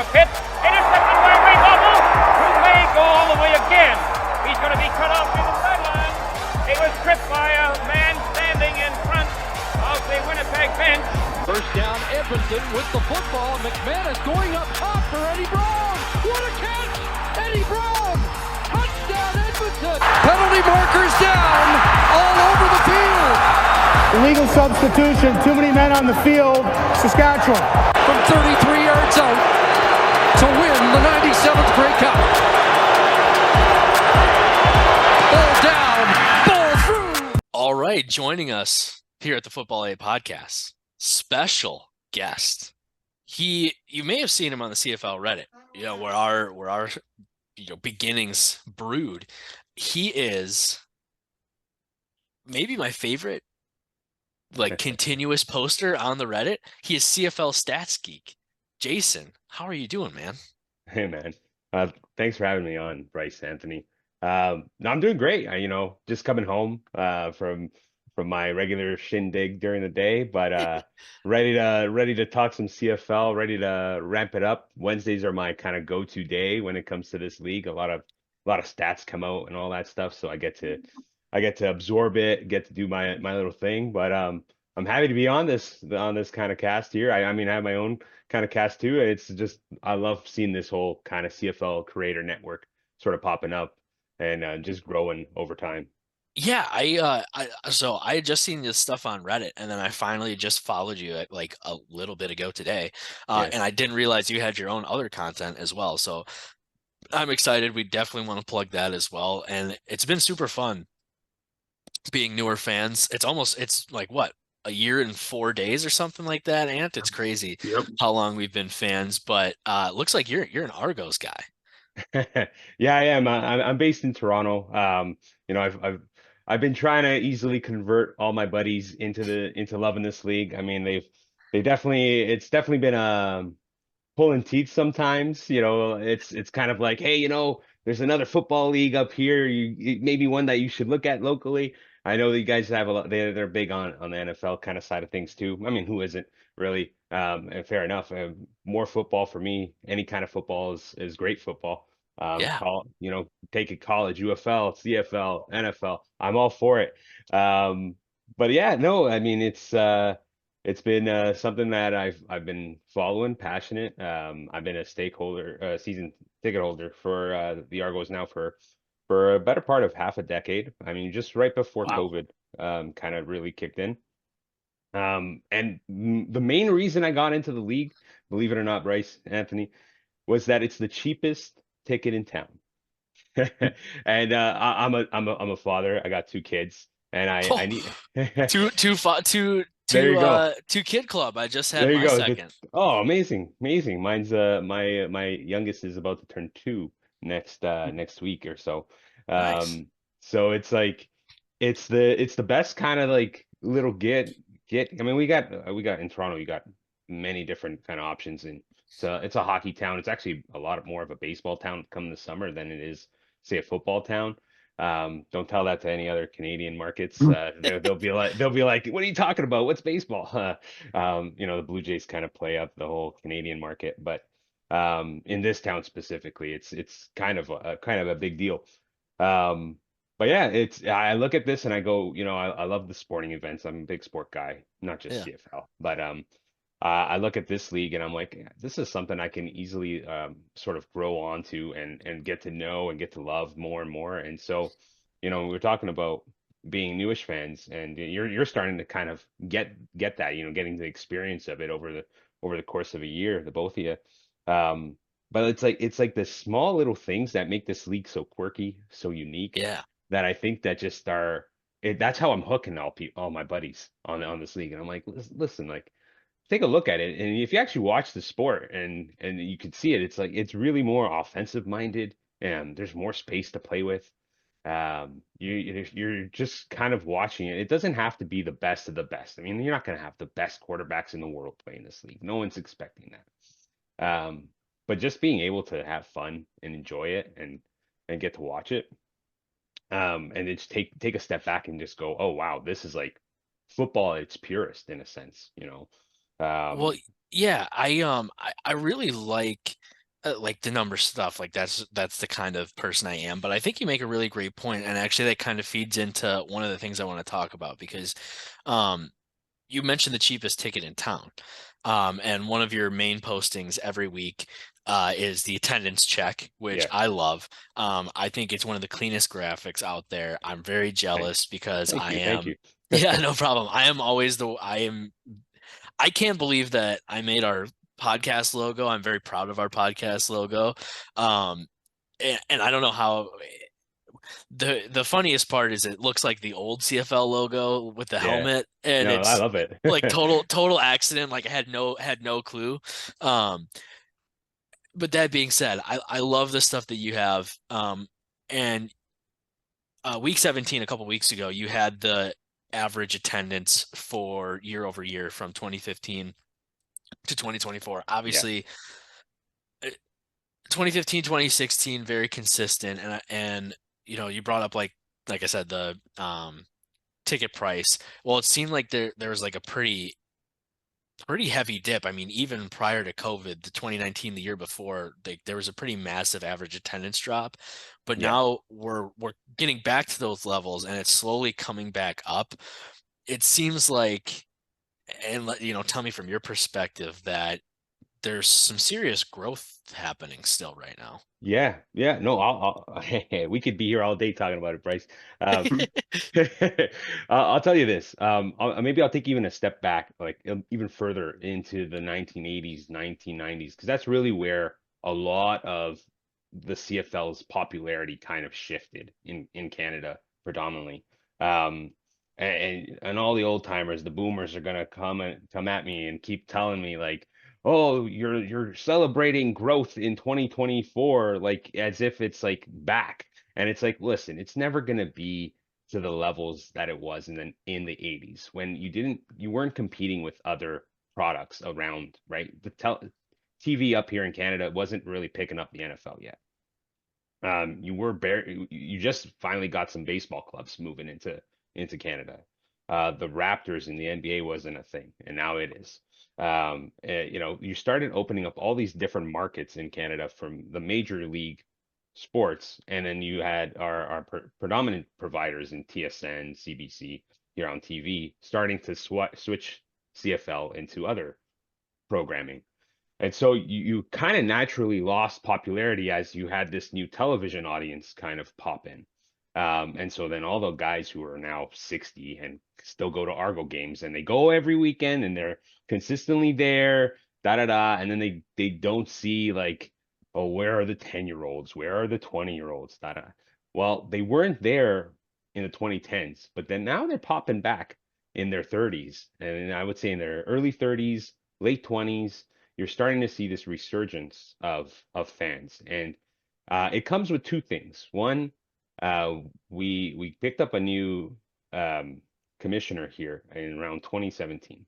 for Pitt. Intercepted by Ray Hubble, who may go all the way again. He's going to be cut off in the sideline. He was tripped by a man standing in front of the Winnipeg bench. First down, Edmonton with the football. McManus going up top for Eddie Brown. What a catch! Eddie Brown! Touchdown, Edmonton! Penalty markers down all over the field. Illegal substitution, too many men on the field, Saskatchewan. From 33 yards out to win the 97th Grey Cup. Ball down, ball through. All right, joining us here at the Football A podcast, special guest. You may have seen him on the CFL Reddit, where our beginnings brewed. He is maybe my favorite continuous poster on the Reddit. He is CFL Stats Geek. Jason, how are you doing, man? Hey, man. Thanks for having me on, Bryce Anthony. No, I'm doing great. Just coming home from my regular shindig during the day, but ready to talk some CFL, ready to ramp it up. Wednesdays are my kind of go-to day when it comes to this league. A lot of stats come out and all that stuff, so I get to absorb it, get to do my little thing. But I'm happy to be on this kind of cast here. I mean, I have my own kind of cast too. It's just I love seeing this whole kind of CFL creator network sort of popping up and just growing over time. Yeah, I had just seen this stuff on Reddit, and then I finally just followed you like a little bit ago today, Yes. and I didn't realize you had your own other content as well. So I'm excited. We definitely want to plug that as well, and it's been super fun being newer fans. It's like what, a year and 4 days or something like that, Ant. It's crazy how long we've been fans, but looks like you're an Argos guy. Yeah, I am. I'm based in Toronto. I've been trying to easily convert all my buddies into loving this league. I mean, it's definitely been pulling teeth sometimes. It's kind of like, hey, there's another football league up here. Maybe one that you should look at locally. I know that you guys have a lot. They're big on the NFL kind of side of things too. I mean, who isn't really? And fair enough. More football for me. Any kind of football is great football. Yeah. Take it college, UFL, CFL, NFL. I'm all for it. But yeah, no, I mean it's been something that I've been following, passionate. I've been a season ticket holder for the Argos now for a better part of half a decade. I mean, just right before COVID kind of really kicked in. And the main reason I got into the league, believe it or not, Bryce Anthony, was that it's the cheapest ticket in town. And I'm a father. I got two kids, and I need There you go. Two kid club. I just had There you my go. second. Oh, amazing. Mine's my youngest is about to turn 2 next week or so. Nice. So it's like it's the best kind of like little get. I mean, we got in Toronto, you got many different kind of options, and so it's a hockey town. It's actually a lot more of a baseball town come the summer than it is, say, a football town. Don't tell that to any other Canadian markets. They'll be like, what are you talking about? What's baseball? The Blue Jays kind of play up the whole Canadian market, but in this town specifically, it's kind of a big deal. But yeah, I look at this and I go, I love the sporting events. I'm a big sport guy, not just CFL, but I look at this league and I'm like, yeah, this is something I can easily sort of grow onto and get to know and get to love more and more. And so, we're talking about being newish fans, and you're starting to kind of get that, getting the experience of it over the course of a year, the both of you. But it's like the small little things that make this league so quirky, so unique. Yeah. That I think that just that's how I'm hooking all my buddies on this league. And I'm like, listen, like, take a look at it, and if you actually watch the sport and you can see it, it's like it's really more offensive minded, and there's more space to play with. You're just kind of watching it. It doesn't have to be the best of the best. I mean, you're not going to have the best quarterbacks in the world playing this league. No one's expecting that. But just being able to have fun and enjoy it and get to watch it, and it's take a step back and just go, oh wow, this is like football at its purest in a sense, Well, yeah, I really like the number stuff. Like that's the kind of person I am. But I think you make a really great point, and actually that kind of feeds into one of the things I want to talk about because um you mentioned the cheapest ticket in town. And one of your main postings every week is the attendance check, which Yeah. I love. I think it's one of the cleanest graphics out there. I'm very Thank, jealous because thank I you. Thank am, you. yeah, no problem. I can't believe that I made our podcast logo. I'm very proud of our podcast logo. Um, and I don't know how the funniest part is it looks like the old CFL logo with the Yeah. helmet, and No, I it's love it. like total accident. Like I had no clue. Um, but that being said, I love the stuff that you have. And week 17, a couple weeks ago, you had the average attendance for year over year from 2015 to 2024. Yeah. Obviously, 2015, 2016, very consistent, and you brought up like I said the ticket price. Well, it seemed like there was like a pretty heavy dip. I mean, even prior to COVID, the 2019, the year before, there was a pretty massive average attendance drop. But Yeah. now we're getting back to those levels, and it's slowly coming back up. It seems like, and tell me from your perspective that there's some serious growth happening still right now. Yeah, yeah, no, we could be here all day talking about it, Bryce. Um, I'll tell you this. Maybe I'll take even a step back, like even further into the 1980s, 1990s, because that's really where a lot of the CFL's popularity kind of shifted in Canada predominantly. Um, and all the old timers, the boomers are gonna come at me and keep telling me like, oh, you're celebrating growth in 2024 like as if it's like back. And it's like, listen, it's never gonna be to the levels that it was in the 80s when you weren't competing with other products around, right? TV up here in Canada wasn't really picking up the NFL yet. You just finally got some baseball clubs moving into Canada. The Raptors in the NBA wasn't a thing, and now it is. You started opening up all these different markets in Canada from the major league sports, and then you had our predominant providers in TSN, CBC here on TV starting to switch CFL into other programming. And so you kind of naturally lost popularity as you had this new television audience kind of pop in. And so then all the guys who are now 60 and still go to Argo games and they go every weekend and they're consistently there, da da da. And then they don't see like, oh, where are the 10-year-olds? Where are the 20-year-olds? Da da. Well, they weren't there in the 2010s, but then now they're popping back in their 30s. And I would say in their early 30s, late 20s you're starting to see this resurgence of fans, and it comes with two things. One, we picked up a new um, commissioner here in around 2017.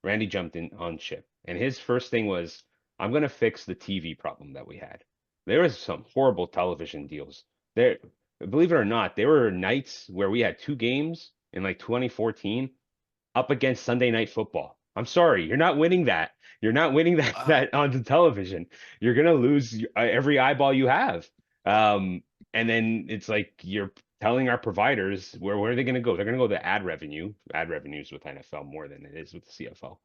Randy jumped in on ship, and his first thing was, I'm going to fix the TV problem that we had. There was some horrible television deals there. Believe it or not, there were nights where we had two games in like 2014 up against Sunday Night Football. I'm sorry, you're not winning that. You're not winning that Wow. that on the television. You're gonna lose every eyeball you have. And then it's like you're telling our providers where are they gonna go? They're gonna go to ad revenues with NFL more than it is with the CFL.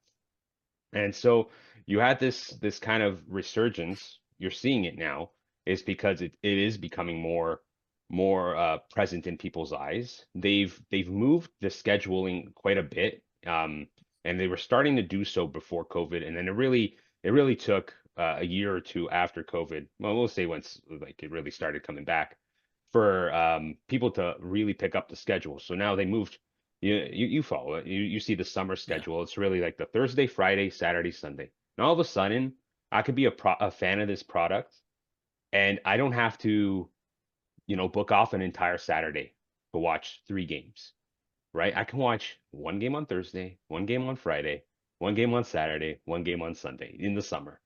And so you had this kind of resurgence. You're seeing it now is because it is becoming more present in people's eyes. They've moved the scheduling quite a bit, and they were starting to do so before COVID, and then it really took a year or two after COVID. Well, we'll say once like it really started coming back for people to really pick up the schedule. So now they moved. You follow it. You see the summer Yeah. schedule. It's really like the Thursday, Friday, Saturday, Sunday. And all of a sudden, I could be a fan of this product, and I don't have to book off an entire Saturday to watch three games, right? I can watch one game on Thursday, one game on Friday, one game on Saturday, one game on Sunday in the summer.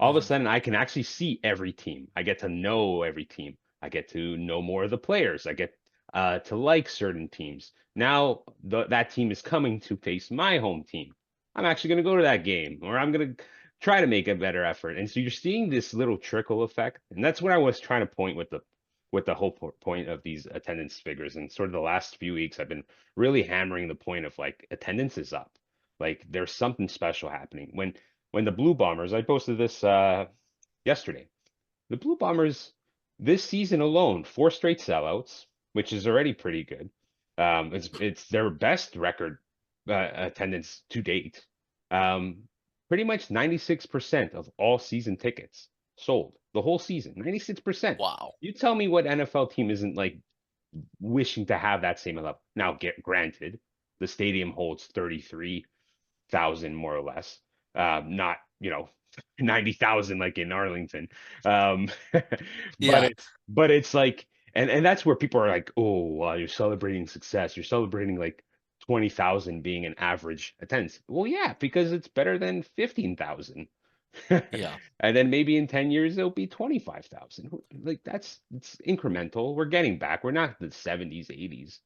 All of a Hmm. sudden, I can actually see every team. I get to know every team. I get to know more of the players. I get to like certain teams. Now that team is coming to face my home team. I'm actually going to go to that game, or I'm going to try to make a better effort. And so you're seeing this little trickle effect, and that's what I was trying to point with the whole point of these attendance figures. And sort of the last few weeks, I've been really hammering the point of like attendance is up. Like there's something special happening. When the Blue Bombers, I posted this yesterday. The Blue Bombers this season alone, four straight sellouts, which is already pretty good. It's their best record attendance to date. Um, Pretty much 96% of all season tickets sold the whole season. 96%. Wow. You tell me what NFL team isn't like wishing to have that same level. Now, get granted, the stadium holds 33,000 more or less. Not, 90,000 like in Arlington. Um, but Yeah. it's like, and that's where people are like, oh, well, you're celebrating success. You're celebrating like 20,000 being an average attendance. Well, yeah, because it's better than 15,000. Yeah. And then maybe in 10 years it'll be 25,000. Like it's incremental. We're getting back. We're not the 70s, 80s.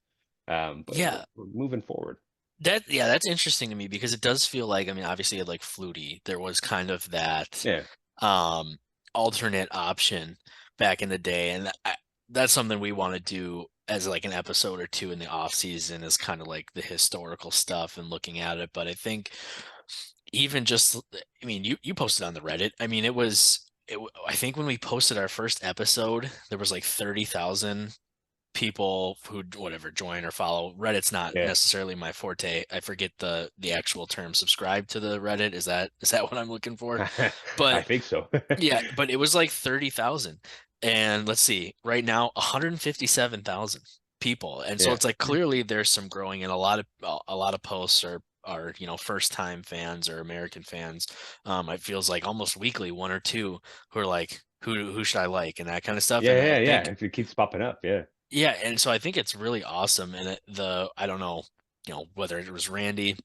But Yeah. we're moving forward. That's interesting to me because it does feel like, I mean, obviously like Flutie, there was kind of that Yeah. um alternate option back in the day, and that's something we want to do as like an episode or two in the off season, is kind of like the historical stuff and looking at it. But I think even just, I mean, you posted on the Reddit. I mean, I think when we posted our first episode, there was like 30,000 people who whatever join or follow. Reddit's not Yeah. necessarily my forte. I forget the actual term. Subscribe to the Reddit. Is that what I'm looking for? I But think so. yeah, but it was like 30,000. And let's see, right now 157,000 people. And so Yeah. it's like clearly there's some growing, and a lot of posts are first time fans or American fans. It feels like almost weekly one or two who are like, who should I like, and that kind of stuff. And Yeah, I yeah, yeah. think, If it keeps popping up, yeah. yeah, and so I think it's really awesome. And I don't know, whether it was Randy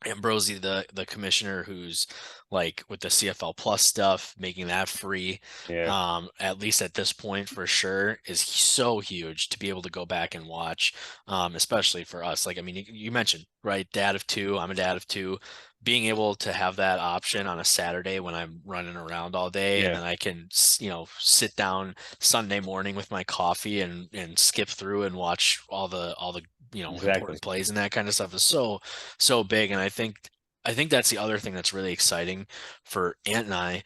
Ambrosi, the commissioner, who's like with the CFL Plus stuff, making that free, Yeah. at least at this point for sure, is so huge to be able to go back and watch, especially for us. Like, I mean, you mentioned, right, dad of two, I'm a dad of two, being able to have that option on a Saturday when I'm running around all day, and Yeah. then I can, sit down Sunday morning with my coffee and skip through and watch all the Exactly. important plays, and that kind of stuff is so big. And I think that's the other thing that's really exciting for Ant and I,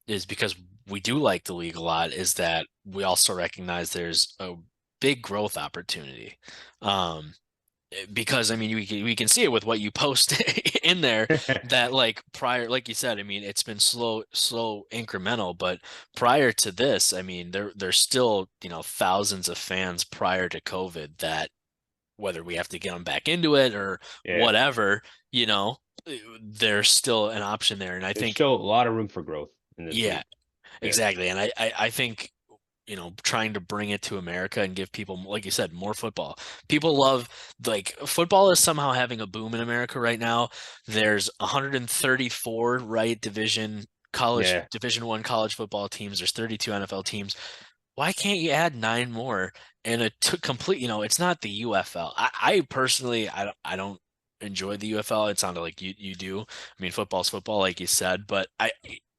is because we do like the league a lot, is that we also recognize there's a big growth opportunity. Because I mean, we can see it with what you post in there, that like prior, like you said, I mean, it's been slow incremental, but prior to this, I mean, there's still, thousands of fans prior to COVID, that whether we have to get them back into it or Yeah. whatever, you know, there's still an option there. And I There's think, still a lot of room for growth in this yeah, league. Yeah. exactly. And I think, trying to bring it to America and give people, like you said, more football. People love, like, football is somehow having a boom in America right now. There's 134, right, Yeah. Division One college football teams. There's 32 NFL teams. Why can't you add nine more? And it took complete, it's not the UFL. I personally, I don't enjoy the UFL. It sounded like you do. I mean, football's football, like you said, but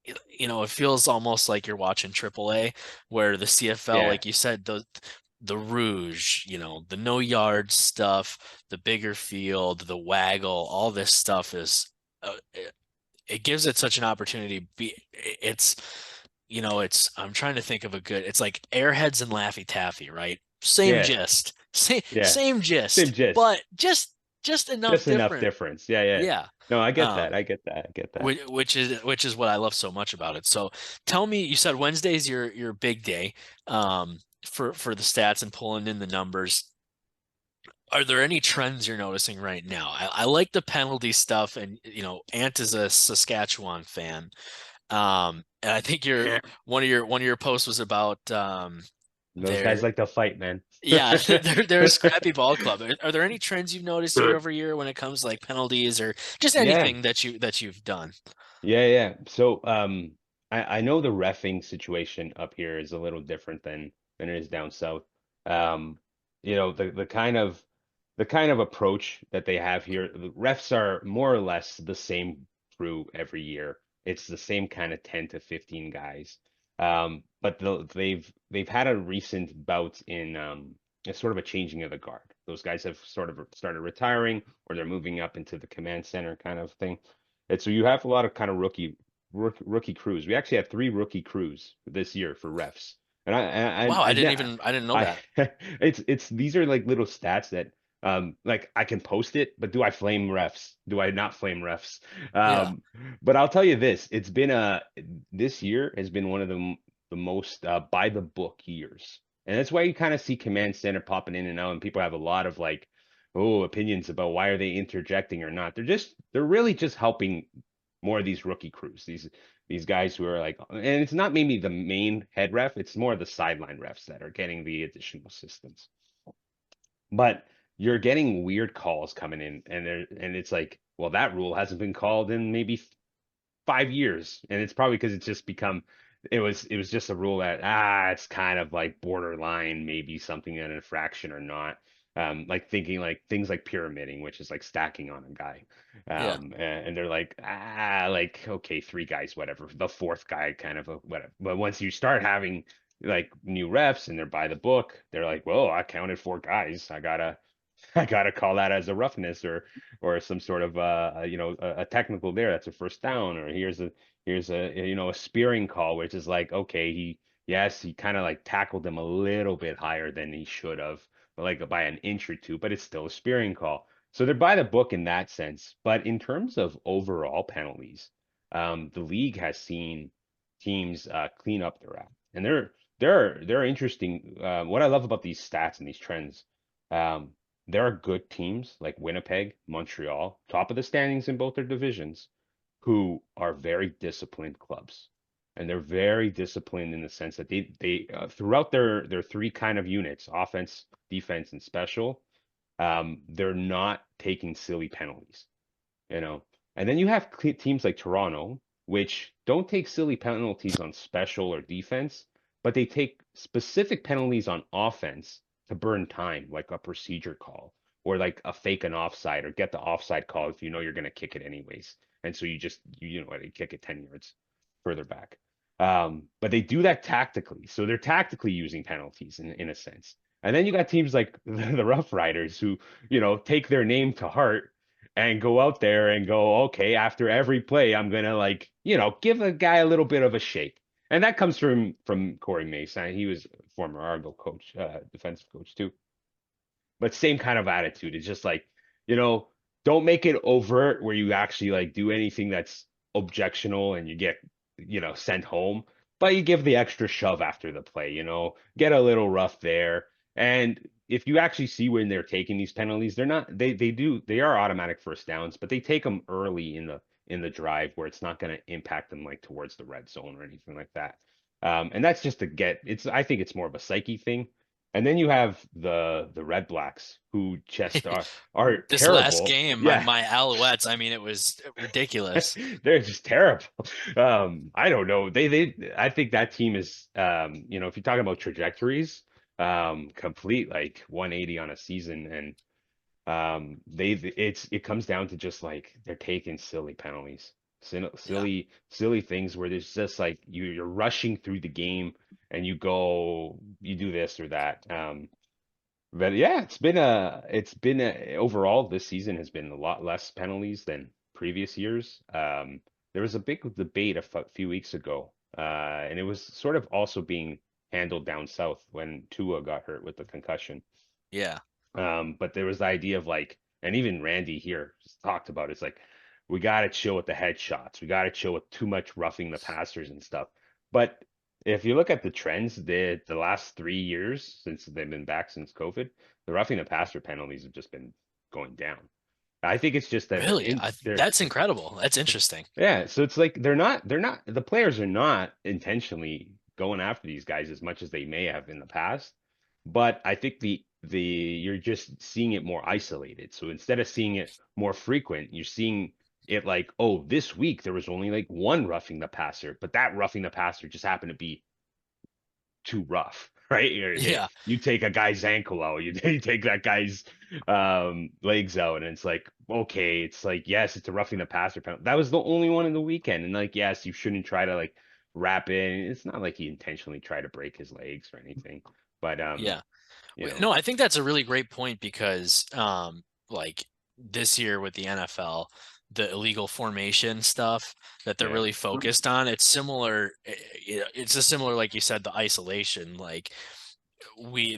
it feels almost like you're watching AAA, where the CFL, Yeah. like you said, the Rouge, the no yard stuff, the bigger field, the waggle, all this stuff is, it gives it such an opportunity. I'm trying to think of it's like Airheads and Laffy Taffy, right? Same Yeah. gist, same Yeah. same Same gist, gist. but just enough Just enough different. difference. Yeah, yeah. Yeah. No, I get that. Um, I get that. I get that. which is what I love so much about it. So tell me, you said Wednesday's your big day, for the stats and pulling in the numbers. Are there any trends you're noticing right now? I like the penalty stuff, and Ant is a Saskatchewan fan. And I think one of your posts was about Those guys their like to fight, man. yeah, they're a scrappy ball club. Are there any trends you've noticed year over year when it comes to like penalties or just Yeah. anything that you've done? Yeah, yeah. So, I know the reffing situation up here is a little different than it is down south. Um, the kind of the kind of approach that they have here, the refs are more or less the same crew every year. It's the same kind of 10 to 15 guys. But they've had a recent bout in it's sort of a changing of the guard. Those guys have sort of started retiring or they're moving up into the command center kind of thing. And so you have a lot of kind of rookie crews. We actually have 3 rookie crews this year for refs. And Wow, I I didn't know I that. it's these are like little stats that like I can post it, but do I flame refs? Do I not flame refs? Yeah. But I'll tell you this, it's been this year has been one of the most by the book years. And that's why you kind of see command center popping in and out, and people have a lot of like, oh, opinions about why are they interjecting or not. They're really just helping more of these rookie crews. These guys who are like, and it's not maybe the main head ref, it's more the sideline refs that are getting the additional assistance. But you're getting weird calls coming in, and it's like, well, that rule hasn't been called in maybe 5 years, and it's probably because it's just become it was just a rule that it's kind of like borderline, maybe something an infraction or not. Like thinking like things like pyramiding, which is like stacking on a guy. Yeah. And they're like okay, 3 guys, whatever. The fourth guy kind of a whatever. But once you start having like new refs and they're by the book, they're like, well, I counted 4 guys. I gotta call that as a roughness or some sort of a technical there. That's a first down, or here's a a spearing call, which is like, okay, he kind of like tackled him a little bit higher than he should have, like by an inch or two, but it's still a spearing call. So they're by the book in that sense. But in terms of overall penalties, the league has seen teams clean up their act, and they're interesting. What I love about these stats and these trends. Um, there are good teams like Winnipeg, Montreal, top of the standings in both their divisions, who are very disciplined clubs. And they're very disciplined in the sense that they throughout their 3 kind of units, offense, defense, and special, they're not taking silly penalties, you know. And then you have teams like Toronto, which don't take silly penalties on special or defense, but they take specific penalties on offense to burn time, like a procedure call or like a fake an offside or get the offside call if you know you're going to kick it anyways. And so you know what, you kick it 10 yards further back. But they do that tactically. So they're tactically using penalties in a sense. And then you got teams like the Rough Riders who, take their name to heart and go out there and go, okay, after every play, I'm gonna like, give a guy a little bit of a shake. And that comes from Corey Mason. He was a former Argo coach, defensive coach too. But same kind of attitude. It's just like, you know, don't make it overt where you actually like do anything that's objectionable and you get, sent home. But you give the extra shove after the play, get a little rough there. And if you actually see when they're taking these penalties, they're not they are automatic first downs, but they take them early in the drive where it's not going to impact them like towards the red zone or anything like that. And that's just to get I think it's more of a psyche thing. And then you have the Red Blacks who just are This last terrible. game, Yeah. my Alouettes, I mean, it was ridiculous. They're just terrible. I don't know. I think that team is if you're talking about trajectories, complete like 180 on a season, and it comes down to just like they're taking silly penalties, Yeah. silly things where there's just like you're rushing through the game and you do this or that. But yeah, it's been overall this season has been a lot less penalties than previous years. There was a big debate a few weeks ago, and it was sort of also being handled down south when Tua got hurt with the concussion. Yeah. But there was the idea of like, and even Randy here talked about it's like we got to chill with the headshots. We got to chill with too much roughing the passers and stuff. But if you look at the trends, the last 3 years since they've been back since COVID, the roughing the passer penalties have just been going down. I think it's just that Really? That's incredible. That's interesting. yeah, so it's like they're not the players are not intentionally going after these guys as much as they may have in the past. But I think the you're just seeing it more isolated. So instead of seeing it more frequent, you're seeing it like, oh, this week there was only like one roughing the passer, but that roughing the passer just happened to be too rough. right? Yeah. You take a guy's ankle out, you take that guy's legs out, and it's like, okay, it's like, yes, it's a roughing the passer penalty. That was the only one in the weekend, and like, yes, you shouldn't try to like wrap in. It's not like he intentionally tried to break his legs or anything, but Yeah. you know, No, I think that's a really great point because like this year with the NFL, the illegal formation stuff that they're yeah, really focused on, it's similar. It's a similar, like you said, the isolation. Like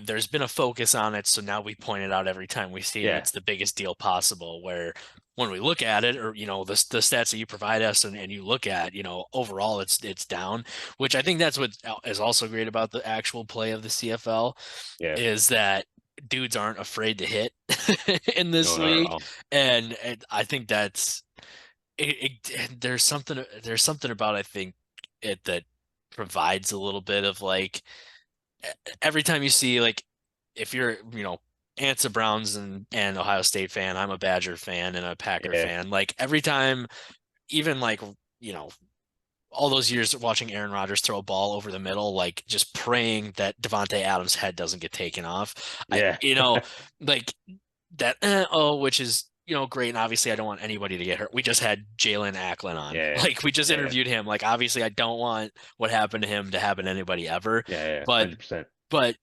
there's been a focus on it, so now we point it out every time we see it. yeah, It's the biggest deal possible. Where when we look at it, or the stats that you provide us, and you look at, overall it's down, which I think that's what is also great about the actual play of the CFL yeah. is that dudes aren't afraid to hit in No, this not at league, all. and I think that's there's something about I think it that provides a little bit of like every time you see like if you're Ants of Browns and Ohio State fan, I'm a Badger fan and a Packer Yeah, fan. Like every time, even like you know all those years watching Aaron Rodgers throw a ball over the middle, like just praying that Devontae Adams' head doesn't get taken off. yeah, Like that. Which is great, and obviously I don't want anybody to get hurt. We just had Jalen Acklin on, yeah, like we just yeah, interviewed him. Like obviously I don't want what happened to him to happen to anybody ever, yeah, but 100%. but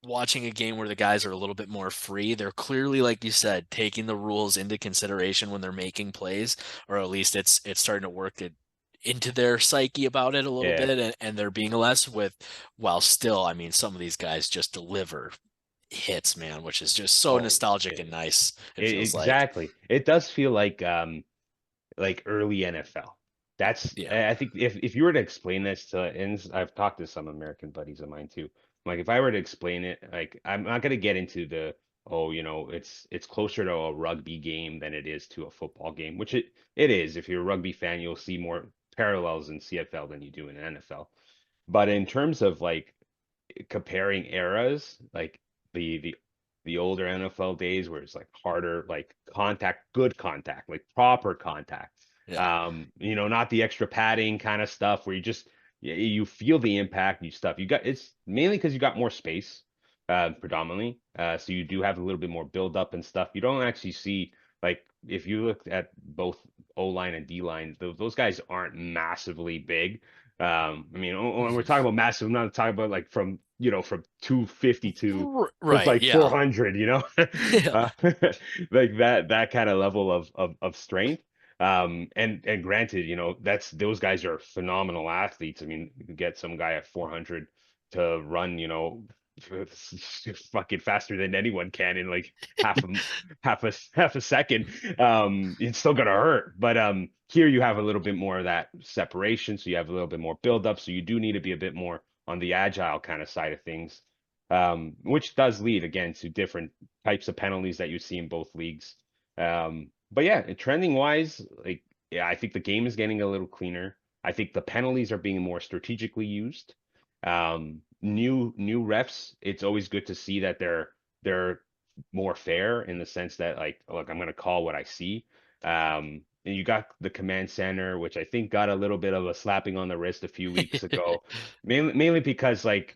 watching a game where the guys are a little bit more free, they're clearly, like you said, taking the rules into consideration when they're making plays, or at least it's starting to work into their psyche about it a little Yeah. bit, and they're being less with, while still, I mean, some of these guys just deliver hits, man, which is just so Oh, nostalgic and nice. It feels like, exactly. It does feel like early NFL. That's yeah, I think if you were to explain this to, and I've talked to some American buddies of mine too. Like if I were to explain it, like I'm not gonna get into the, oh, it's closer to a rugby game than it is to a football game, which it is. If you're a rugby fan, you'll see more parallels in CFL than you do in NFL. But in terms of like comparing eras, like the the the older NFL days where it's like harder, like contact, good contact, like proper contact. yeah, Not the extra padding kind of stuff where you feel the impact and stuff. It's mainly because you got more space, predominantly. So you do have a little bit more build up and stuff. You don't actually see like if you look at both O line and D line, those guys aren't massively big. I mean, when we're talking about massive, I'm not talking about like from 250 to right, like yeah, 400, yeah, uh, like that kind of level of strength. And granted, that's those guys are phenomenal athletes. I mean, you can get some guy at 400 to run, fucking faster than anyone can in like half a second. It's still gonna hurt, but here you have a little bit more of that separation, so you have a little bit more build up, so you do need to be a bit more on the agile kind of side of things, which does lead again to different types of penalties that you see in both leagues. But yeah, trending wise, like, yeah, I think the game is getting a little cleaner. I think the penalties are being more strategically used. New refs, it's always good to see that they're more fair in the sense that like, look, I'm gonna call what I see. And you got the command center, which I think got a little bit of a slapping on the wrist a few weeks ago, mainly because like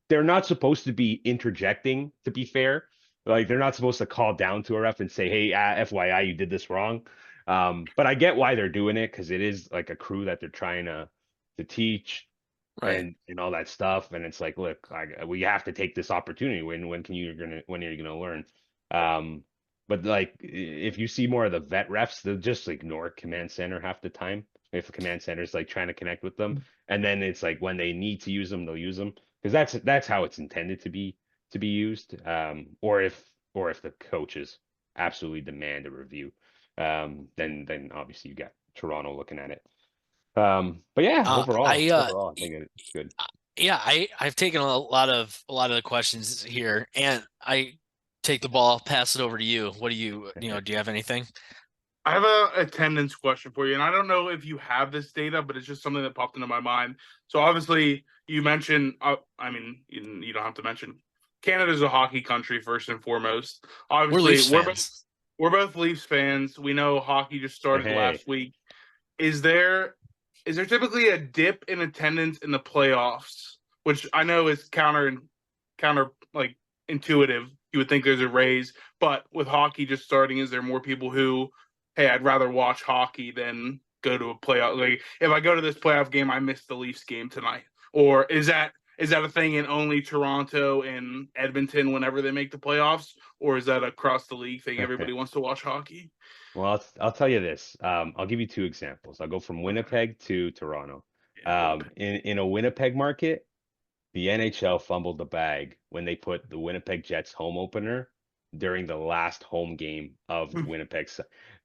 they're not supposed to be interjecting, to be fair. Like they're not supposed to call down to a ref and say, "Hey, FYI, you did this wrong." But I get why they're doing it because it is like a crew that they're trying to teach right. and all that stuff. And it's like, look, we have to take this opportunity. When are you gonna learn? But like if you see more of the vet refs, they'll just ignore command center half the time. If the command center is like trying to connect with them, and then it's like when they need to use them, they'll use them because that's how it's intended to be used. Or if the coaches absolutely demand a review, then obviously you got Toronto looking at it. But yeah, overall, I overall, I think it's good. Yeah, I've taken a lot of the questions here, and I take the ball, pass it over to you. What do you have anything? I have a attendance question for you, and I don't know if you have this data, but it's just something that popped into my mind. So obviously, you mentioned, I mean, you don't have to mention Canada's a hockey country first and foremost. We're Obviously, Leafs fans. we're both Leafs fans. We know hockey just started Hey, last week. Is there typically a dip in attendance in the playoffs which I know is counter like intuitive. You would think there's a raise, but with hockey just starting, is there more people who, hey, I'd rather watch hockey than go to a playoff? Like if I go to this playoff game, I missed the Leafs game tonight, or is that a thing in only Toronto and Edmonton whenever they make the playoffs, or is that across the league thing? Everybody wants to watch hockey. Well, I'll tell you this. I'll give you two examples. I'll go from Winnipeg to Toronto. Yeah, In a Winnipeg market, the NHL fumbled the bag when they put the Winnipeg Jets home opener during the last home game of Winnipeg.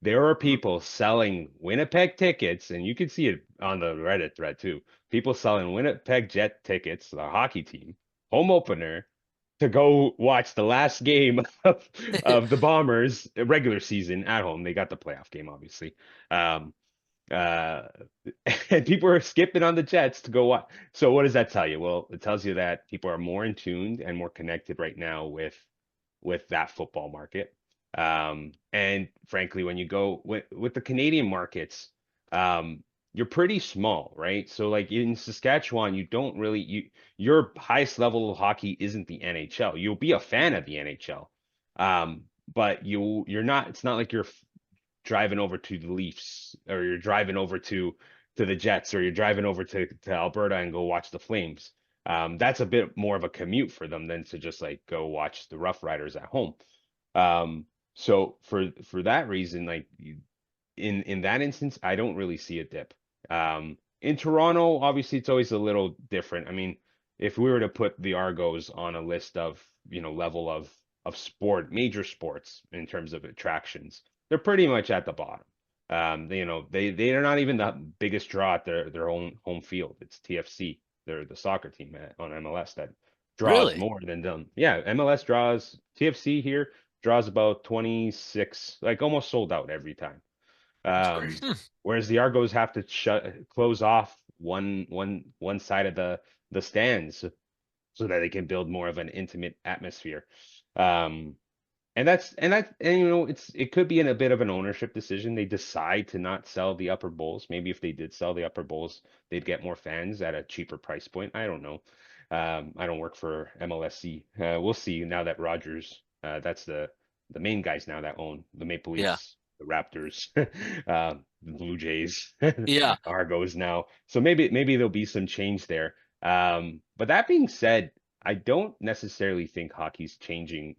There are people selling Winnipeg tickets, and you can see it on the Reddit thread too. People selling Winnipeg Jet tickets, the hockey team, home opener, to go watch the last game of the Bombers regular season at home. They got the playoff game, obviously. Um, uh, and people are skipping on the Jets to go watch. So what does that tell you? Well, it tells you that people are more in tune and more connected right now with that football market. And frankly, when you go with the Canadian markets, you're pretty small, right? So like in Saskatchewan, you don't really your highest level of hockey isn't the NHL. You'll be a fan of the NHL. But you're not, it's not like you're driving over to the Leafs, or you're driving over to the Jets, or you're driving over to Alberta and go watch the Flames. That's a bit more of a commute for them than to just like go watch the Rough Riders at home. So for that reason, like in that instance, I don't really see a dip. In Toronto, obviously it's always a little different. I mean, if we were to put the Argos on a list of, level of major sports in terms of attractions, they're pretty much at the bottom. They are not even the biggest draw at their own home field. It's TFC. They're the soccer team on MLS that draws Really? more than them. Yeah, MLS draws. TFC here draws about 26, like almost sold out every time. that's crazy. Whereas the Argos have to close off one side of the stands so that they can build more of an intimate atmosphere. Um, and it could be in a bit of an ownership decision. They decide to not sell the upper bowls. Maybe if they did sell the upper bowls, they'd get more fans at a cheaper price point. I don't know. I don't work for MLSC. We'll see now that Rogers, that's the main guys now that own the Maple Yeah. Leafs, the Raptors, the Blue Jays, Yeah. Argos now. So maybe there'll be some change there. But that being said, I don't necessarily think hockey's changing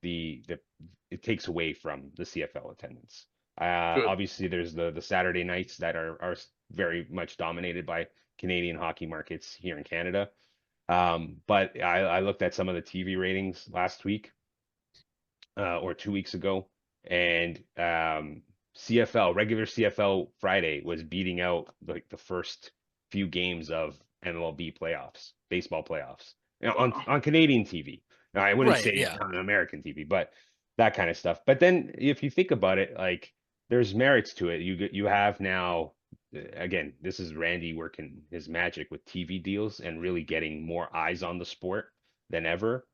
it takes away from the CFL attendance. Good. Obviously, there's the Saturday nights that are very much dominated by Canadian hockey markets here in Canada. But I looked at some of the TV ratings last week, or 2 weeks ago, and regular CFL Friday was beating out like the first few games of MLB playoffs, baseball playoffs, on Canadian TV. Now, I wouldn't Right, say yeah. on American TV, but that kind of stuff. But then if you think about it, like there's merits to it. You have now, again, this is Randy working his magic with TV deals and really getting more eyes on the sport than ever.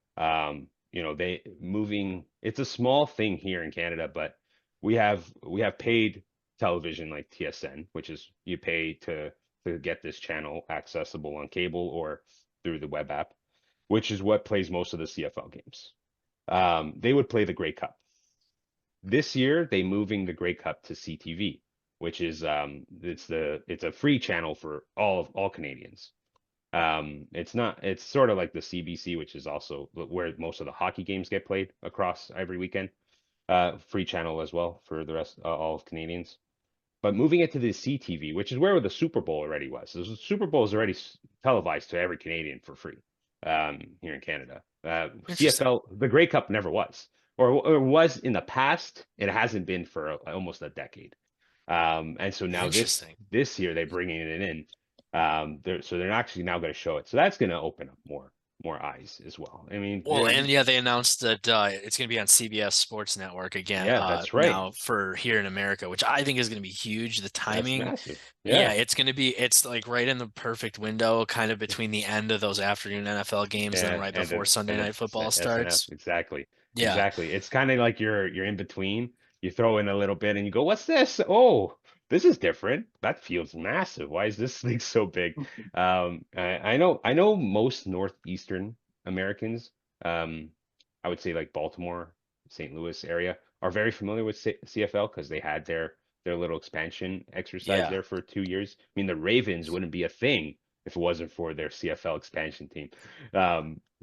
It's a small thing here in Canada, but we have paid television like TSN, which is you pay to get this channel accessible on cable or through the web app, which is what plays most of the CFL games. They would play the Grey Cup. This year, they moving the Grey Cup to CTV, which is it's a free channel for all Canadians. It's sort of like the CBC, which is also where most of the hockey games get played across every weekend. Free channel as well for the rest, all of Canadians. But moving it to the CTV, which is where the Super Bowl already was. So the Super Bowl is already televised to every Canadian for free here in Canada. Interesting. CFL, the Grey Cup never was, or was in the past. It hasn't been for almost a decade. And so now Interesting. this year they're bringing it in. They're actually now going to show it. So that's going to open up more eyes as well. I mean, Well, and yeah, they announced that it's going to be on CBS Sports Network again yeah, that's right. now for here in America, which I think is going to be huge. The That's timing, massive. yeah, Yeah. it's like right in the perfect window, kind of between the end of those afternoon NFL games and Yeah, right and before Sunday Night Football starts. exactly. Yeah. Exactly. It's kind of like you're in between. You throw in a little bit and you go, "What's this? Oh, this is different. That feels massive. Why is this league so big? I know most Northeastern Americans, um, I would say like Baltimore, St. Louis area, are very familiar with CFL because they had their little expansion exercise Yeah. there for 2 years. I mean, the Ravens wouldn't be a thing if it wasn't for their CFL expansion team.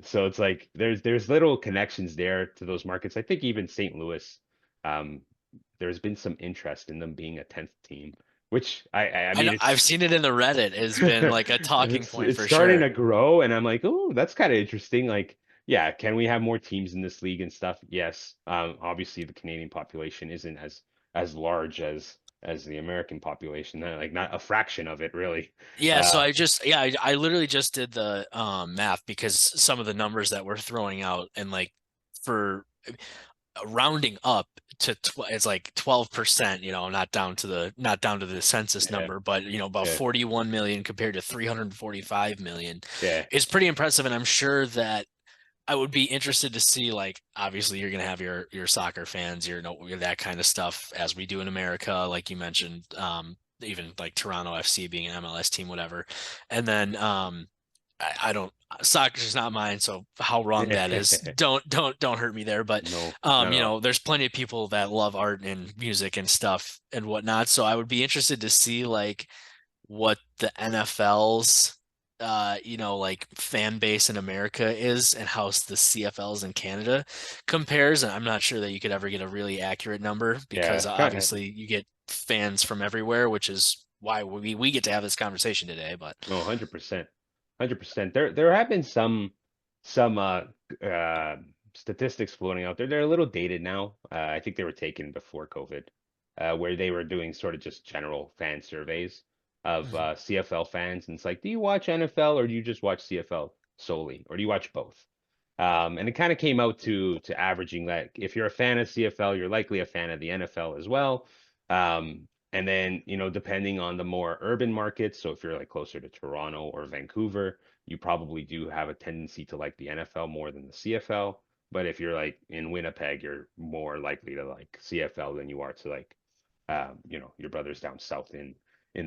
So it's like there's little connections there to those markets. I think even St. Louis, um, there's been some interest in them being a 10th team, which I I know mean I've it's seen it in the Reddit. Has been like a talking point it's for starting sure. to grow, and I'm like, oh, that's kind of interesting. Like, yeah, can we have more teams in this league and stuff? Yes. Obviously the Canadian population isn't as large as the American population, like not a fraction of it really. Yeah, so Uh, I literally just did the math because some of the numbers that we're throwing out and like for rounding up to it's like 12%, not down to the census yeah, number, but about yeah, 41 million compared to 345 million yeah, is pretty impressive. And I'm sure that I would be interested to see, like, obviously you're gonna have your soccer fans, that kind of stuff as we do in America, like you mentioned, even like Toronto FC being an MLS team, whatever. And then I don't soccer's not mine, so how wrong that is, yeah. don't hurt me there. But No, not at all. there's plenty of people that love art and music and stuff and whatnot. So I would be interested to see like what the NFL's like fan base in America is and how the CFLs in Canada compares. And I'm not sure that you could ever get a really accurate number because Yeah, kind of. obviously you get fans from everywhere, which is why we get to have this conversation today. But No, 100%. 100%. There have been some uh statistics floating out there. They're a little dated now. I think they were taken before COVID, where they were doing sort of just general fan surveys of Mhm. CFL fans, and it's like, do you watch NFL or do you just watch CFL solely, or do you watch both? And it kind of came out to averaging that if you're a fan of CFL, you're likely a fan of the NFL as well. And then, depending on the more urban markets, so if you're like closer to Toronto or Vancouver, you probably do have a tendency to like the NFL more than the CFL. But if you're like in Winnipeg, you're more likely to like CFL than you are to like, your brothers down south in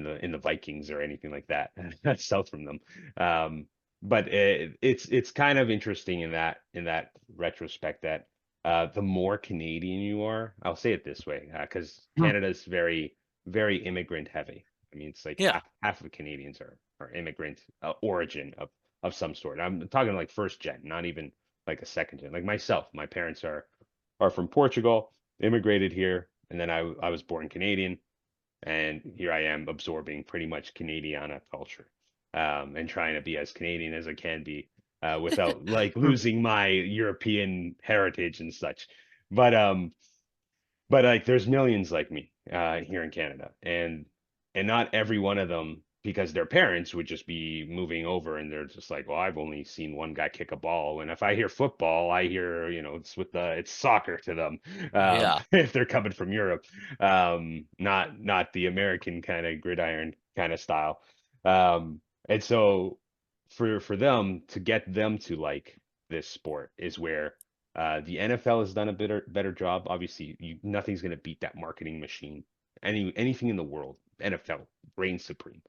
the Vikings or anything like that, south from them. Um, but it's kind of interesting in that retrospect that the more Canadian you are, I'll say it this way, because Canada's very very immigrant heavy. I mean, it's like Yeah. half of Canadians are immigrant origin of some sort. I'm talking like first gen, not even like a second gen. Like myself, my parents are from Portugal, immigrated here, and then I was born Canadian, and here I am absorbing pretty much Canadiana culture, and trying to be as Canadian as I can be, without like losing my European heritage and such. But like there's millions like me here in Canada, and not every one of them, because their parents would just be moving over and they're just like, well, I've only seen one guy kick a ball, and if I hear football, I hear, it's soccer to them, Yeah. if they're coming from Europe, not the American kind of gridiron kind of style. And so for them to get them to like this sport is where the NFL has done a better job. Obviously, nothing's going to beat that marketing machine. Anything in the world, NFL reigns supreme.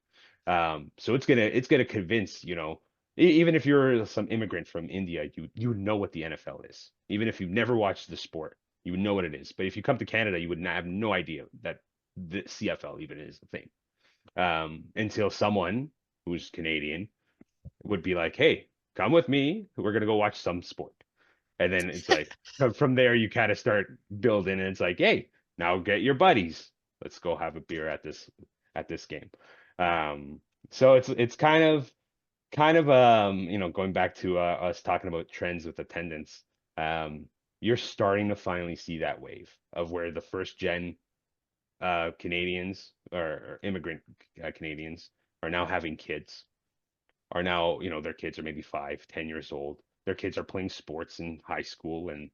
So it's gonna convince, even if you're some immigrant from India, you would know what the NFL is. Even if you've never watched the sport, you would know what it is. But if you come to Canada, you would have no idea that the CFL even is a thing, until someone who's Canadian would be like, "Hey, come with me. We're gonna go watch some sport." And then it's like from there you kind of start building, and it's like, hey, now get your buddies. Let's go have a beer at this game. Um, so it's kind of going back to us talking about trends with attendance. You're starting to finally see that wave of where the first gen Canadians or immigrant Canadians are now having kids, are now, their kids are maybe 5, 10 years old. Their kids are playing sports in high school and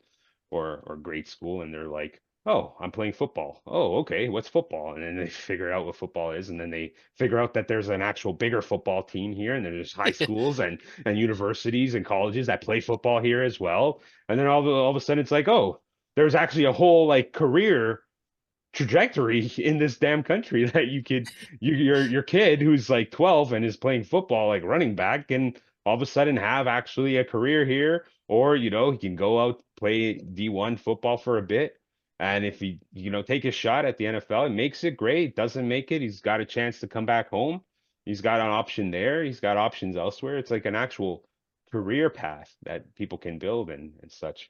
or grade school, and they're like, oh, I'm playing football. Oh, okay, what's football? And then they figure out what football is, and then they figure out that there's an actual bigger football team here, and then there's high schools and universities and colleges that play football here as well. And then all of a sudden it's like, oh, there's actually a whole like career trajectory in this damn country that your kid who's like 12 and is playing football like running back and all of a sudden have actually a career here, or he can go out play D1 football for a bit. And if he, take a shot at the NFL and makes it, great. Doesn't make it, he's got a chance to come back home. He's got an option there. He's got options elsewhere. It's like an actual career path that people can build and such.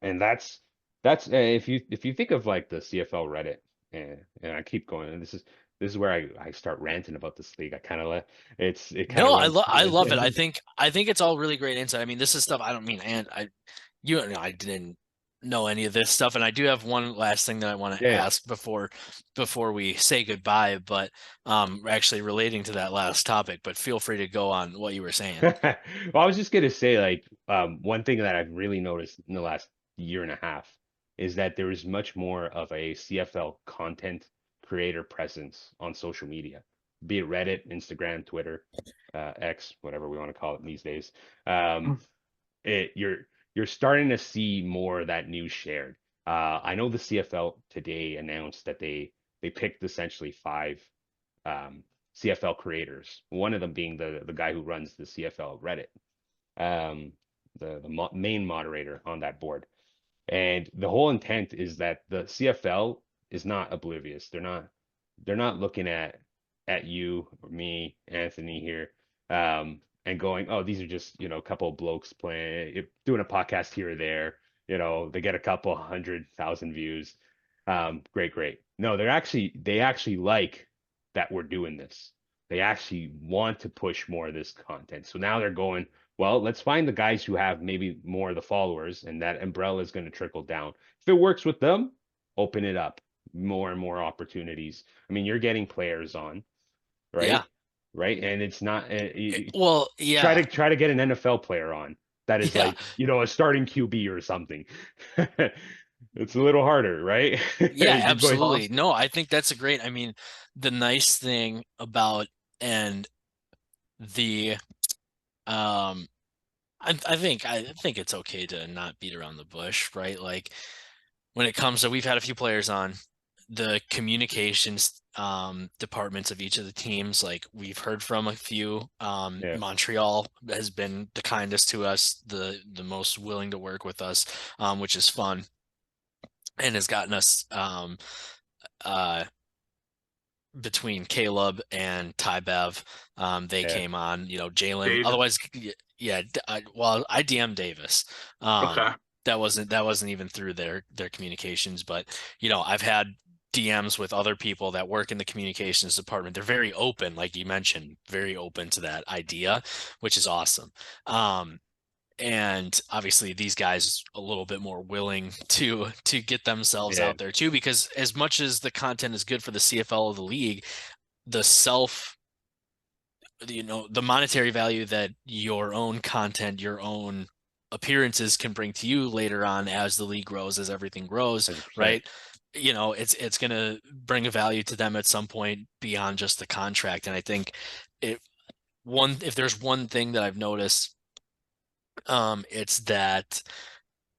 And that's if you think of like the CFL Reddit, and I keep going, and this is where I start ranting about this league. I kind of let it kind No, of I runs love through I it. love it. I think it's all really great insight. I mean, this is stuff I don't mean, and I didn't know any of this stuff, and I do have one last thing that I want to Yeah. ask before we say goodbye, but actually relating to that last topic, but feel free to go on what you were saying. Well, I was just gonna say, like, one thing that I've really noticed in the last year and a half is that there is much more of a CFL content creator presence on social media, be it Reddit, Instagram, Twitter, X, whatever we want to call it these days. Um, you're starting to see more of that news shared. I know the CFL today announced that they picked essentially five CFL creators. One of them being the guy who runs the CFL Reddit, um, the main moderator on that board. And the whole intent is that the CFL is not oblivious. They're not looking at you or me, Anthony here, and going, oh, these are just, a couple of blokes playing, doing a podcast here or there. They get a couple 100,000 views. Great, great. No, they actually like that we're doing this. They actually want to push more of this content. So now they're going, well, let's find the guys who have maybe more of the followers, and that umbrella is going to trickle down. If it works with them, open it up, more and more opportunities. I mean, you're getting players on, Yeah. right? Right, and it's not Well, try yeah. to get an NFL player on that is Yeah. like, a starting QB or something. It's a little harder, right? Yeah, You're going, absolutely. No, I think that's a great, I mean, the nice thing about and the um I think it's okay to not beat around the bush, right? Like when it comes to, we've had a few players on the communications departments of each of the teams. Like we've heard from a few. yeah, Montreal has been the kindest to us, the most willing to work with us, which is fun, and has gotten us uh between Caleb and Ty Bev. They yeah, came on, Jalen. David. Otherwise, yeah. I DM Davis. Okay. That wasn't even through their communications, but I've had DMs with other people that work in the communications department. They're very open, like you mentioned, very open to that idea, which is awesome. And obviously these guys a little bit more willing to get themselves yeah, out there too, because as much as the content is good for the CFL of the league, the self, the monetary value that your own content, your own appearances can bring to you later on as the league grows, as everything grows, 100%. right? It's going to bring a value to them at some point beyond just the contract. And I think if there's one thing that I've noticed, it's that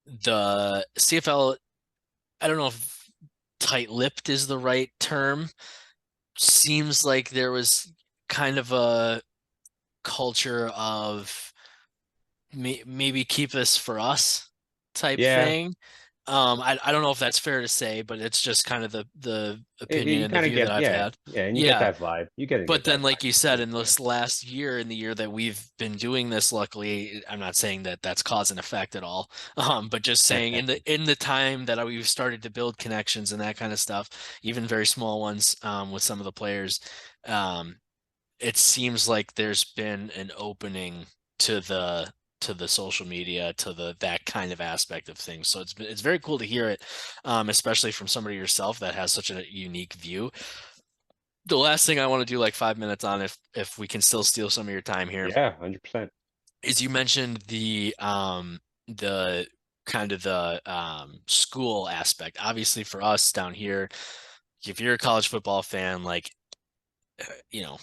the CFL, I don't know if tight-lipped is the right term. Seems like there was kind of a culture of maybe keep this for us type Yeah, thing. I don't know if that's fair to say, but it's just kind of the opinion you and the kind of view that get, I've yeah, had. yeah, and you get Yeah. that vibe. You get But then, that like vibe you for said, sure. in Yeah, this last year, in the year that we've been doing this, luckily, I'm not saying that that's cause and effect at all. But just saying in the time that we've started to build connections and that kind of stuff, even very small ones, with some of the players, um, it seems like there's been an opening to the social media, to that kind of aspect of things. So it's very cool to hear it, especially from somebody yourself that has such a unique view. The last thing I want to do, like 5 minutes on, if we can still steal some of your time here, yeah, 100%. is you mentioned the kind of the school aspect. Obviously for us down here, if you're a college football fan, like you know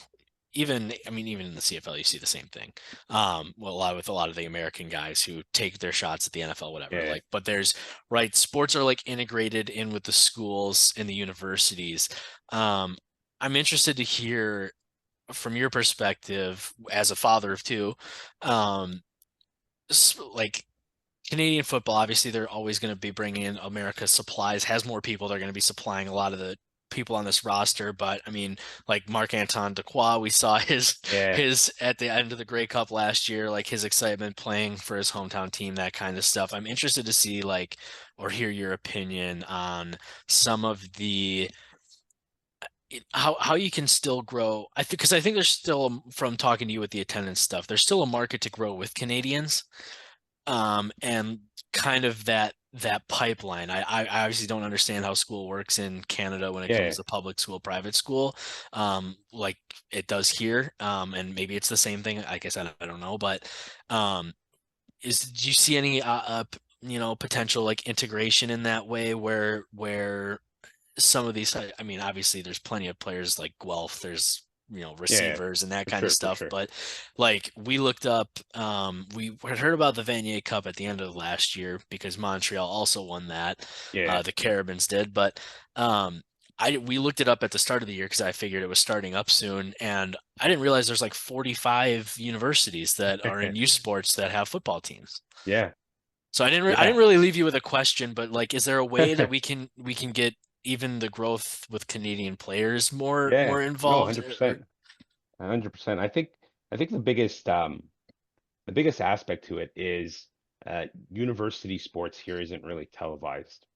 even in the CFL, you see the same thing. Well, with a lot of the American guys who take their shots at the NFL, whatever. Yeah. Like, but there's right, sports are like integrated in with the schools and the universities. Um, I'm interested to hear from your perspective as a father of two, um, like Canadian football, obviously they're always going to be bringing in America's supplies, has more people. They're going to be supplying a lot of the people on this roster. But I mean, like Marc-Antoine Dequoy, we saw Yeah. his at the end of the Grey Cup last year, like his excitement playing for his hometown team, that kind of stuff. I'm interested to see like or hear your opinion on some of the how you can still grow. I think because I think there's still from talking to you with the attendance stuff, there's still a market to grow with Canadians and kind of that pipeline. I obviously don't understand how school works in Canada when it Yeah. comes to public school, private school, like it does here. And maybe it's the same thing. I guess I don't know, but um, do you see any potential like integration in that way where some of these, I mean, obviously there's plenty of players like Guelph, there's, Yeah. receivers and that For kind of sure. For stuff. sure. But like we looked up, we had heard about the Vanier Cup at the end of last year because Montreal also won that. Yeah. The Carabins did, but we looked it up at the start of the year because I figured it was starting up soon, and I didn't realize there's like 45 universities that are in youth sports that have football teams. Yeah. So I Yeah. didn't really leave you with a question, but like, is there a way that we can get even the growth with Canadian players Yeah. more No, involved? Or 100%. 100%. I think the biggest aspect to it is university sports here isn't really televised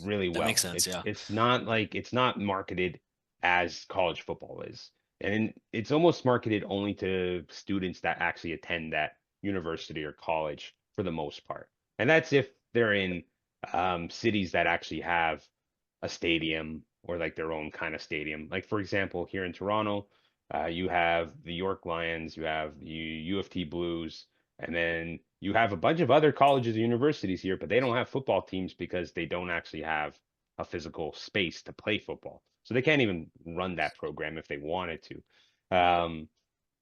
really that makes well. sense, It's yeah. it's not like it's not marketed as college football is. And it's almost marketed only to students that actually attend that university or college for the most part. And that's if they're in cities that actually have a stadium or like their own kind of stadium. Like for example, here in Toronto, you have the York Lions, you have the U of T Blues, and then you have a bunch of other colleges and universities here, but they don't have football teams because they don't actually have a physical space to play football. So they can't even run that program if they wanted to.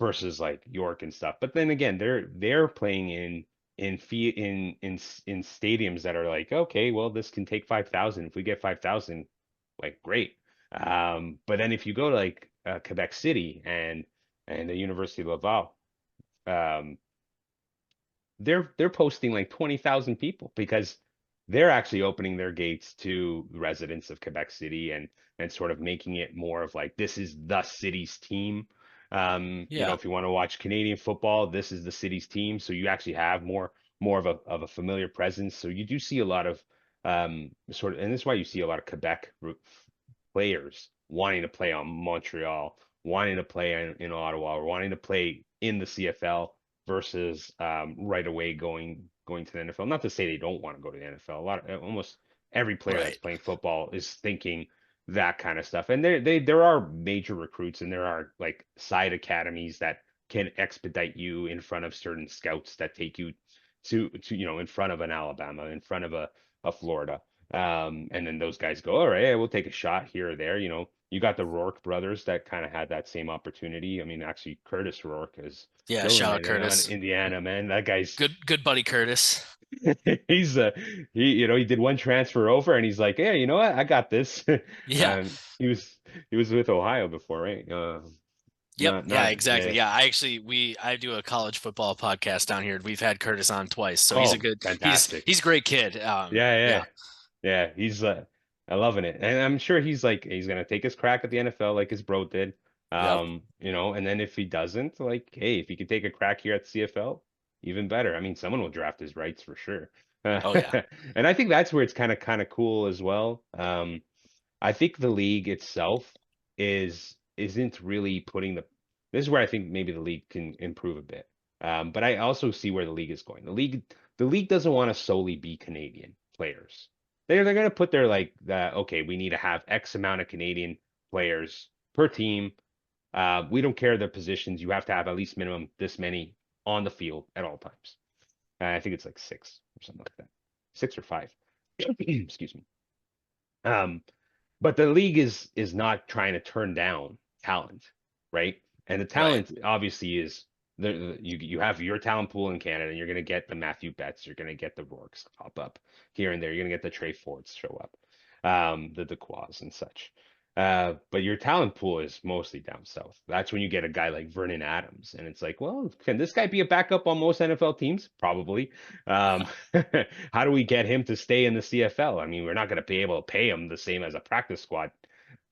Versus like York and stuff. But then again, they're playing in stadiums that are like, okay, well, this can take 5,000. If we get 5,000, like great. But then if you go to like Quebec City and the University of Laval, um, they're posting like 20,000 people because they're actually opening their gates to residents of Quebec City and sort of making it more of like this is the city's team. Yeah, If you want to watch Canadian football, this is the city's team. So you actually have more of a familiar presence. So you do see a lot of sort of, and this is why you see a lot of players wanting to play on Montreal, wanting to play in Ottawa, or wanting to play in the CFL versus right away going to the NFL. Not to say they don't want to go to the NFL. Almost every player that's right. playing football is thinking that kind of stuff. And there are major recruits and there are like side academies that can expedite you in front of certain scouts that take you to in front of an Alabama, in front of a Florida. And then those guys go, all right, yeah, we'll take a shot here or there. You got the Rourke brothers that kind of had that same opportunity. I mean, actually, Curtis Rourke is Yeah, killing shout out it in Curtis. Indiana, man. That guy's Good buddy Curtis. he's he did one transfer over and he's like, yeah, you know what? I got this. Yeah. He was with Ohio before, right? Yep. Yeah, exactly. Yeah. Yeah. I do a college football podcast down here. We've had Curtis on twice. So he's a Oh, good fantastic. he's a great kid. Yeah, Yeah. yeah. Yeah, he's I loving it. And I'm sure he's gonna take his crack at the NFL like his bro did. Yep. And then if he doesn't, like, hey, if he could take a crack here at the CFL, even better. I mean, someone will draft his rights for sure. Oh yeah. And I think that's where it's kind of cool as well. I think the league itself isn't really putting the this is where I think maybe the league can improve a bit. But I also see where the league is going. The league doesn't want to solely be Canadian players. They're going to put their like okay, we need to have X amount of Canadian players per team. We don't care the positions. You have to have at least minimum this many on the field at all times. I think it's like six or something like that, 6 or 5. Excuse me. Um, but the league is not trying to turn down talent, right? And the Right. talent obviously is you have your talent pool in Canada, and you're going to get the Matthew Betts, you're going to get the Rourkes pop up here and there, you're going to get the Trey Fords show up, the Dequas and such. But your talent pool is mostly down south. That's when you get a guy like Vernon Adams, and it's like, well, can this guy be a backup on most NFL teams? Probably. Um, how do we get him to stay in the CFL? I mean, we're not going to be able to pay him the same as a practice squad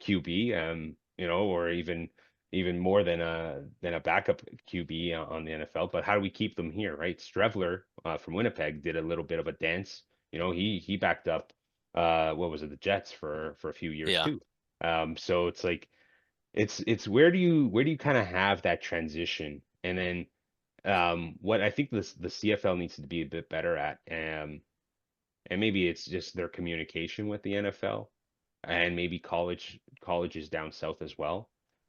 QB, or even more than a backup QB on the NFL. But how do we keep them here, right? Strevler from Winnipeg did a little bit of a dance. He backed up what was it, the Jets for a few years Yeah. too. So it's like it's where do you kind of have that transition? And then what I think the CFL needs to be a bit better at, and maybe it's just their communication with the NFL and maybe colleges down south as well.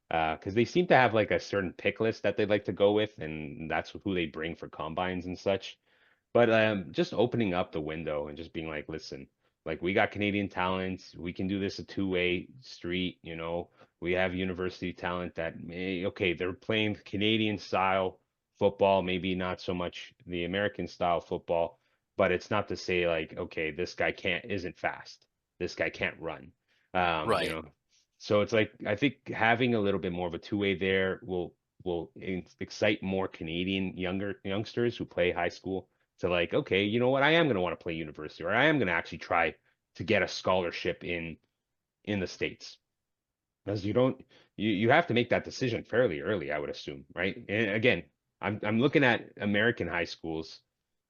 Because they seem to have like a certain pick list that they like to go with, and that's who they bring for combines and such. But just opening up the window and just being like, listen, like we got Canadian talent, we can do this a two-way street, We have university talent that okay, they're playing Canadian style football, maybe not so much the American style football, but it's not to say like, okay, this guy isn't fast, this guy can't run, um, you Right. know. So it's like I think having a little bit more of a two-way there will excite more Canadian youngsters who play high school to like, okay, you know what? I am going to want to play university, or I am going to actually try to get a scholarship in the States. Because you have to make that decision fairly early, I would assume, right? And again, I'm looking at American high schools.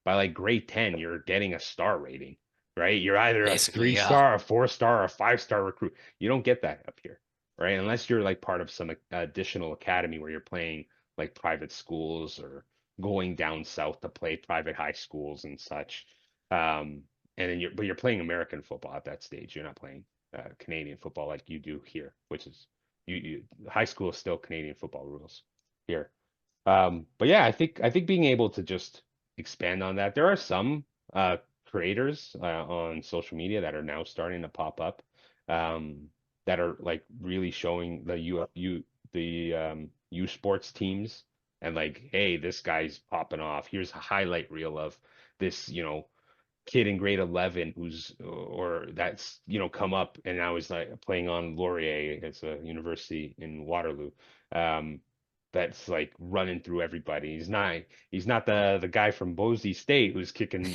By like grade 10, you're getting a star rating, right? You're either a Basically, three yeah. star, a 4 star, or a 5 star recruit. You don't get that up here, right? Unless you're like part of some additional academy where you're playing like private schools or going down south to play private high schools and such. And then you're playing American football at that stage. You're not playing Canadian football like you do here, which is high school is still Canadian football rules here. But yeah, I think being able to just expand on that. There are some creators on social media that are now starting to pop up, that are like really showing the U sports teams, and like, hey, this guy's popping off. Here's a highlight reel of this, kid in grade 11 who's or that's come up and now is like playing on Laurier. It's a university in Waterloo. Um, that's like running through everybody. He's not the guy from Boise State who's kicking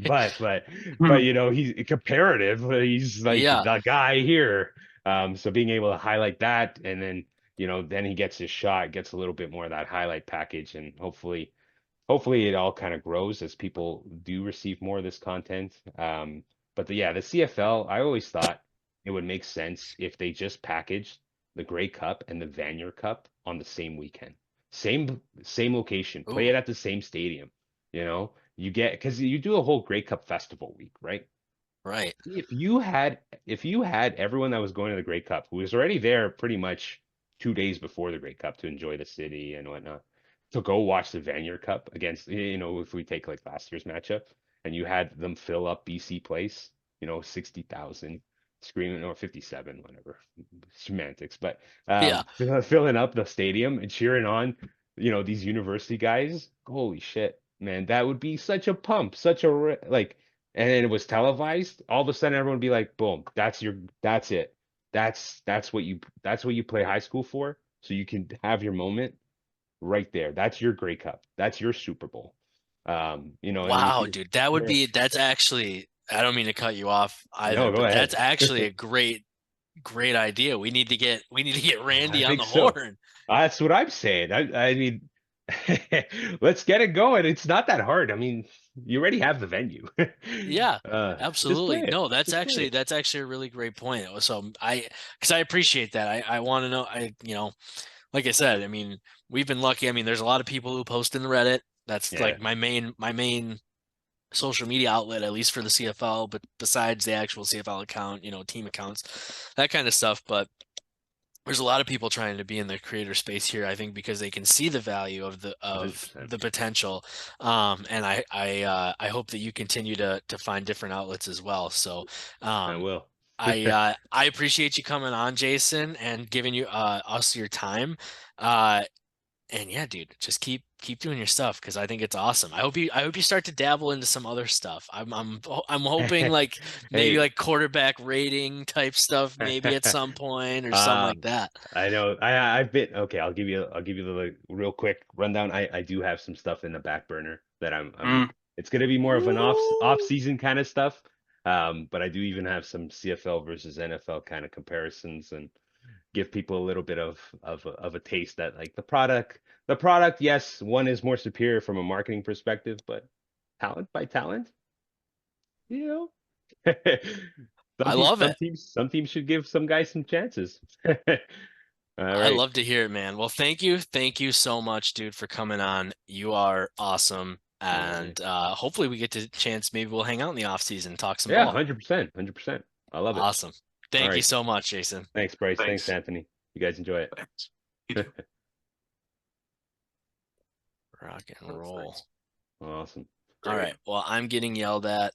butt, but Hmm. he's comparative. He's like Yeah. the guy here. So being able to highlight that, and then he gets his shot, gets a little bit more of that highlight package, and hopefully it all kind of grows as people do receive more of this content. But the CFL, I always thought it would make sense if they just packaged the Grey Cup and the Vanier Cup on the same weekend. Same location. Play Ooh. it at the same stadium. You get because you do a whole Grey Cup festival week, right? Right. If you had everyone that was going to the Grey Cup who was already there pretty much 2 days before the Grey Cup to enjoy the city and whatnot, to go watch the Vanier Cup against, if we take like last year's matchup, and you had them fill up BC Place, 60,000 screaming, or 57, whatever, semantics, but Yeah. filling up the stadium and cheering on, these university guys. Holy shit, man, that would be such a pump, like, and it was televised. All of a sudden, everyone would be like, boom, that's it. That's what you play high school for, so you can have your moment right there. That's your Grey Cup. That's your Super Bowl. And then Wow, dude, that's actually, I don't mean to cut you off either, no, go but that's ahead. actually a great idea. We need to get I Randy on think the so. horn. That's what I'm saying. I mean, let's get it going. It's not that hard. I mean, you already have the venue. Yeah, Just play absolutely. it. No, that's Just play actually it. that's actually a really great point. So because I appreciate that. I want to know. Like I said, I mean, we've been lucky. I mean, there's a lot of people who post in the Reddit. That's Yeah. like my main social media outlet, at least for the CFL. But besides the actual CFL account, team accounts, that kind of stuff. But there's a lot of people trying to be in the creator space here, I think, because they can see the value of the of 100%. the potential. And I hope that you continue to find different outlets as well. So I um, will. I appreciate you coming on, Jason, and giving us your time. And yeah, dude, just keep doing your stuff because I think it's awesome. I hope you start to dabble into some other stuff. I'm hoping like maybe Hey, like quarterback rating type stuff maybe at some point or something like that. I know. I've been okay. I'll give you the like, real quick rundown. I do have some stuff in the back burner that I'm. Mm. It's gonna be more of an off Ooh. season kind of stuff. But I do even have some CFL versus NFL kind of comparisons and give people a little bit of a taste that like the product. Yes, one is more superior from a marketing perspective, but talent by talent, you know. I love it. Some teams should give some guys some chances. All I right. love to hear it, man. Well, thank you so much, dude, for coming on. You are awesome. All right. And hopefully we get the chance, maybe we'll hang out in the off season, talk some Yeah, ball. 100%, 100%. I love it. Awesome. All Thank you right. so much, Jason. Thanks, Bryce. Thanks, Thanks. Anthony. You guys enjoy it. Thanks. You too. Rock and That's roll. nice. Awesome. All Great. right. Well, I'm getting yelled at.